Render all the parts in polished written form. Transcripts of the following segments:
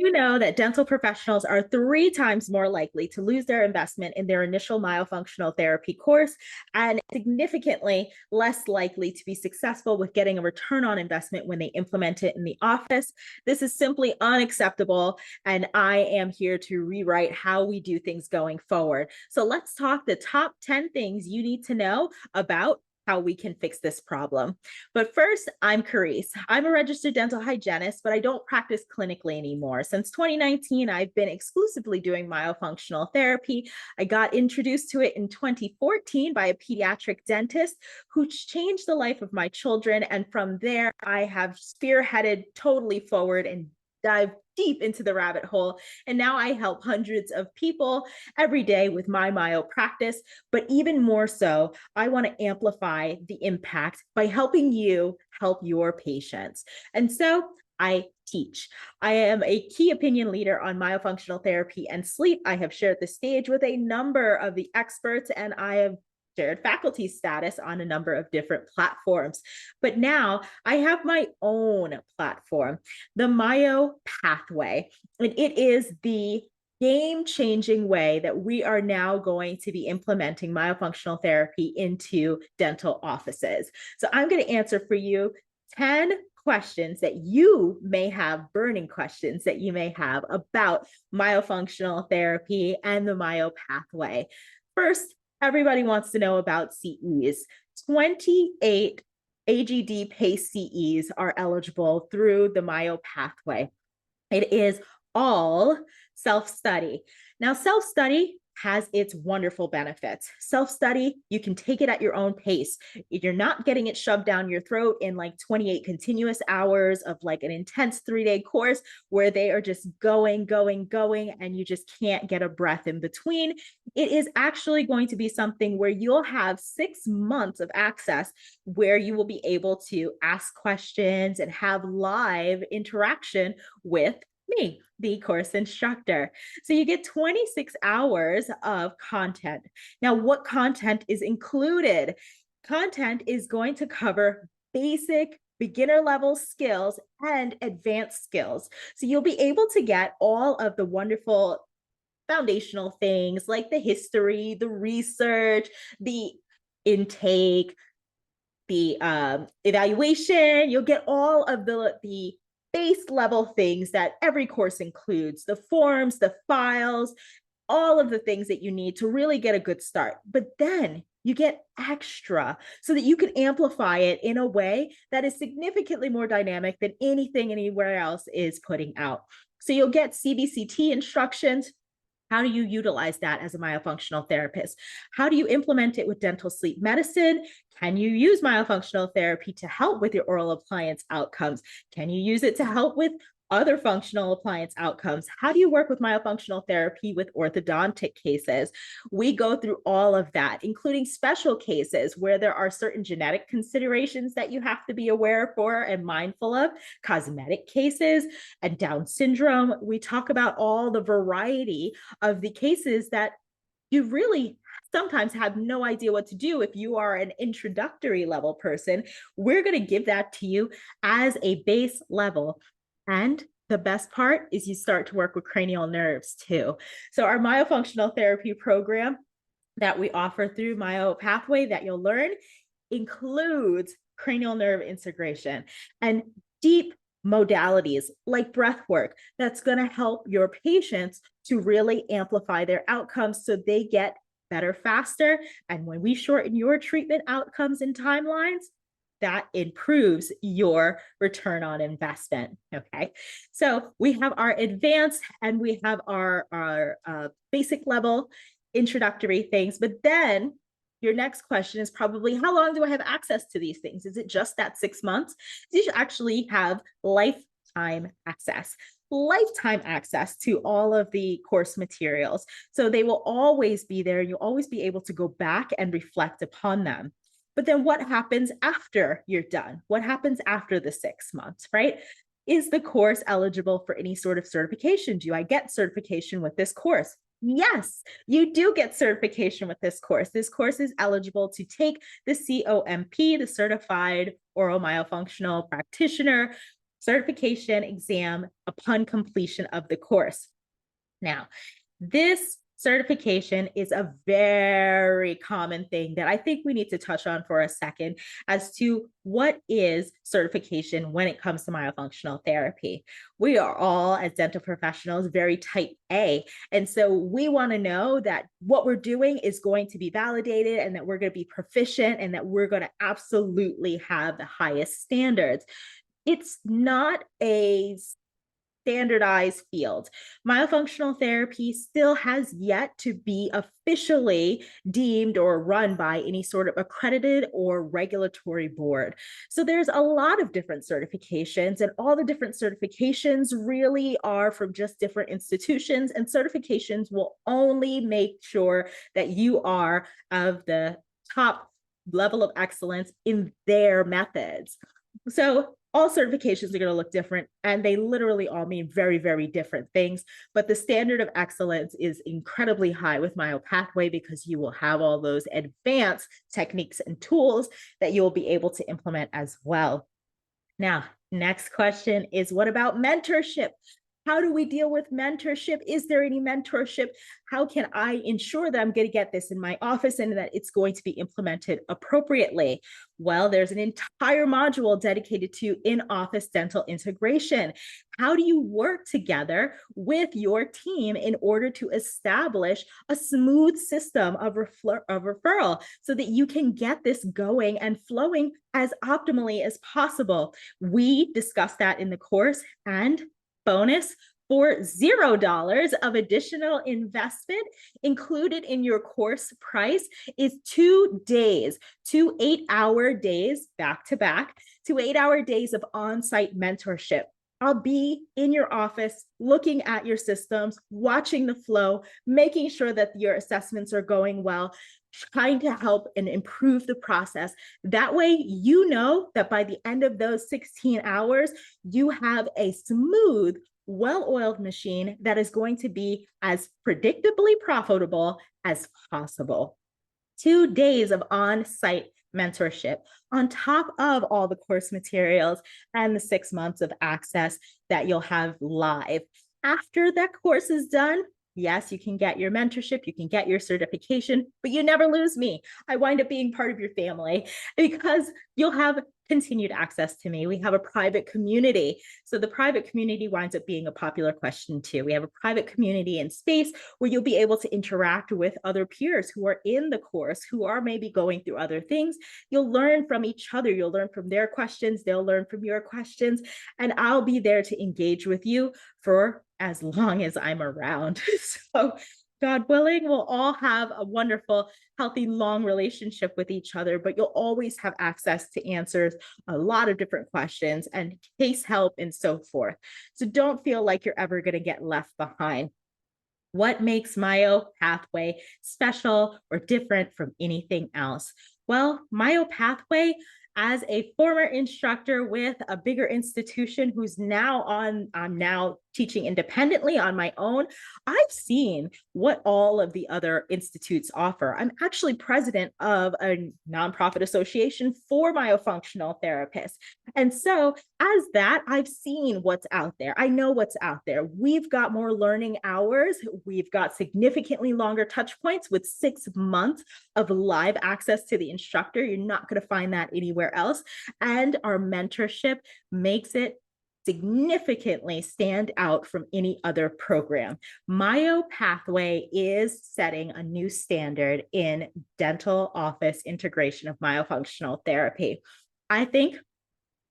You know that dental professionals are 3 times more likely to lose their investment in their initial myofunctional therapy course and significantly less likely to be successful with getting a return on investment when they implement it in the office. This is simply unacceptable, and I am here to rewrite how we do things going forward. So let's talk the top 10 things you need to know about how we can fix this problem. But first, I'm Karese. I'm a registered dental hygienist, but I don't practice clinically anymore. Since 2019, I've been exclusively doing myofunctional therapy. I got introduced to it in 2014 by a pediatric dentist who changed the life of my children. And from there, I have spearheaded totally forward and dive deep into the rabbit hole. And now I help hundreds of people every day with my myo practice. But even more so, I want to amplify the impact by helping you help your patients. And so I teach. I am a key opinion leader on myofunctional therapy and sleep. I have shared the stage with a number of the experts, and I have shared faculty status on a number of different platforms. But now I have my own platform, the Myo Pathway, and it is the game-changing way that we are now going to be implementing myofunctional therapy into dental offices. So I'm going to answer for you 10 questions that you may have, burning questions that you may have about myofunctional therapy and the Myo Pathway. First, everybody wants to know about CEs. 28 AGD PACE CEs are eligible through the Myo Pathway. It is all self-study. Now, self-study has its wonderful benefits. Self-study, you can take it at your own pace. You're not getting it shoved down your throat in like 28 continuous hours of like an intense 3-day course where they are just going, and you just can't get a breath in between. It is actually going to be something where you'll have 6 months of access where you will be able to ask questions and have live interaction with me, the course instructor. So you get 26 hours of content. Now, what content is included? Content is going to cover basic beginner level skills and advanced skills. So you'll be able to get all of the wonderful foundational things like the history, the research, the intake, the evaluation. You'll get all of the base level things that every course includes, the forms, the files, all of the things that you need to really get a good start. But then you get extra so that you can amplify it in a way that is significantly more dynamic than anything anywhere else is putting out. So you'll get CBCT instructions. How do you utilize that as a myofunctional therapist? How do you implement it with dental sleep medicine? Can you use myofunctional therapy to help with your oral appliance outcomes? Can you use it to help with other functional appliance outcomes? How do you work with myofunctional therapy with orthodontic cases? We go through all of that, including special cases where there are certain genetic considerations that you have to be aware for and mindful of, cosmetic cases, and Down syndrome. We talk about all the variety of the cases that you really sometimes have no idea what to do if you are an introductory level person. We're going to give that to you as a base level. And the best part is you start to work with cranial nerves too. So our myofunctional therapy program that we offer through Myo Pathway that you'll learn includes cranial nerve integration and deep modalities like breath work that's going to help your patients to really amplify their outcomes so they get better faster. And when we shorten your treatment outcomes and timelines, that improves your return on investment. Okay, so we have our advanced and we have our basic level introductory things, but then your next question is probably, how long do I have access to these things? Is it just that 6 months? You should actually have lifetime access to all of the course materials. So they will always be there. You'll always be able to go back and reflect upon them. But then what happens after you're done? What happens after the 6 months, right? Is the course eligible for any sort of certification? Do I get certification with this course? Yes, you do get certification with this course. This course is eligible to take the COMP, the Certified Oral Myofunctional Practitioner certification exam upon completion of the course. Now, this certification is a very common thing that I think we need to touch on for a second as to what is certification when it comes to myofunctional therapy. We are all, as dental professionals, very type A. And so we want to know that what we're doing is going to be validated and that we're going to be proficient and that we're going to absolutely have the highest standards. It's not a standardized field. Myofunctional therapy still has yet to be officially deemed or run by any sort of accredited or regulatory board. So there's a lot of different certifications, and all the different certifications really are from just different institutions, and certifications will only make sure that you are of the top level of excellence in their methods. So all certifications are going to look different, and they literally all mean very, very different things. But the standard of excellence is incredibly high with MyoPathway because you will have all those advanced techniques and tools that you will be able to implement as well. Now, next question is, what about mentorship? How do we deal with mentorship? Is there any mentorship? How can I ensure that I'm going to get this in my office and that it's going to be implemented appropriately? Well, there's an entire module dedicated to in-office dental integration. How do you work together with your team in order to establish a smooth system of referral so that you can get this going and flowing as optimally as possible? We discussed that in the course, and bonus, for $0 of additional investment included in your course price is 2 days, 2 8-hour days back to back, 2 8-hour days of on-site mentorship. I'll be in your office looking at your systems, watching the flow, making sure that your assessments are going well, trying to help and improve the process. That way, you know that by the end of those 16 hours, you have a smooth, well-oiled machine that is going to be as predictably profitable as possible. 2 days of on-site mentorship on top of all the course materials and the 6 months of access that you'll have live. After that course is done, yes, you can get your mentorship, you can get your certification, but you never lose me. I wind up being part of your family because you'll have continued access to me. We have a private community. So the private community winds up being a popular question too. We have a private community and space where you'll be able to interact with other peers who are in the course, who are maybe going through other things. You'll learn from each other. You'll learn from their questions. They'll learn from your questions. And I'll be there to engage with you for as long as I'm around. So God willing, we'll all have a wonderful, healthy, long relationship with each other, but you'll always have access to answers, a lot of different questions and case help and so forth. So don't feel like you're ever going to get left behind. What makes MyoPathway special or different from anything else? Well, MyoPathway, as a former instructor with a bigger institution who's now I'm now teaching independently on my own, I've seen what all of the other institutes offer. I'm actually president of a nonprofit association for myofunctional therapists. And so as that, I've seen what's out there. I know what's out there. We've got more learning hours. We've got significantly longer touch points with 6 months of live access to the instructor. You're not going to find that anywhere else. And our mentorship makes it significantly stand out from any other program. MyoPathway is setting a new standard in dental office integration of myofunctional therapy. I think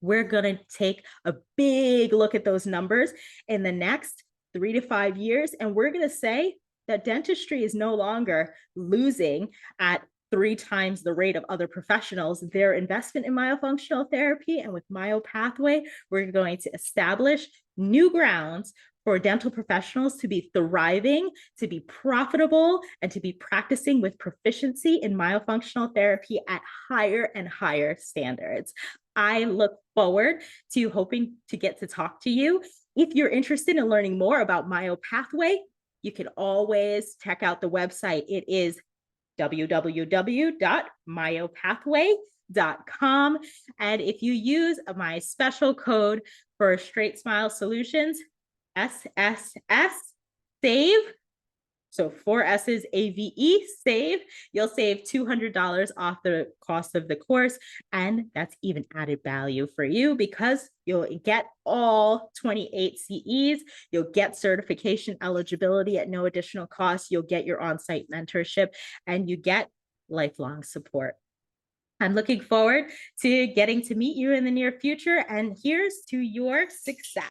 we're going to take a big look at those numbers in the next 3 to 5 years, and we're going to say that dentistry is no longer losing at 3 times the rate of other professionals their investment in myofunctional therapy. And with MyoPathway, we're going to establish new grounds for dental professionals to be thriving, to be profitable, and to be practicing with proficiency in myofunctional therapy at higher and higher standards. I look forward to hoping to get to talk to you. If you're interested in learning more about MyoPathway, you can always check out the website. It is www.myopathway.com. StraightSmile.com. And if you use my special code for StraightSmile Solutions, SSS, save, so 4 S's, AVE, save, you'll save $200 off the cost of the course. And that's even added value for you because you'll get all 28 CEs. You'll get certification eligibility at no additional cost. You'll get your on-site mentorship and you get lifelong support. I'm looking forward to getting to meet you in the near future. And here's to your success.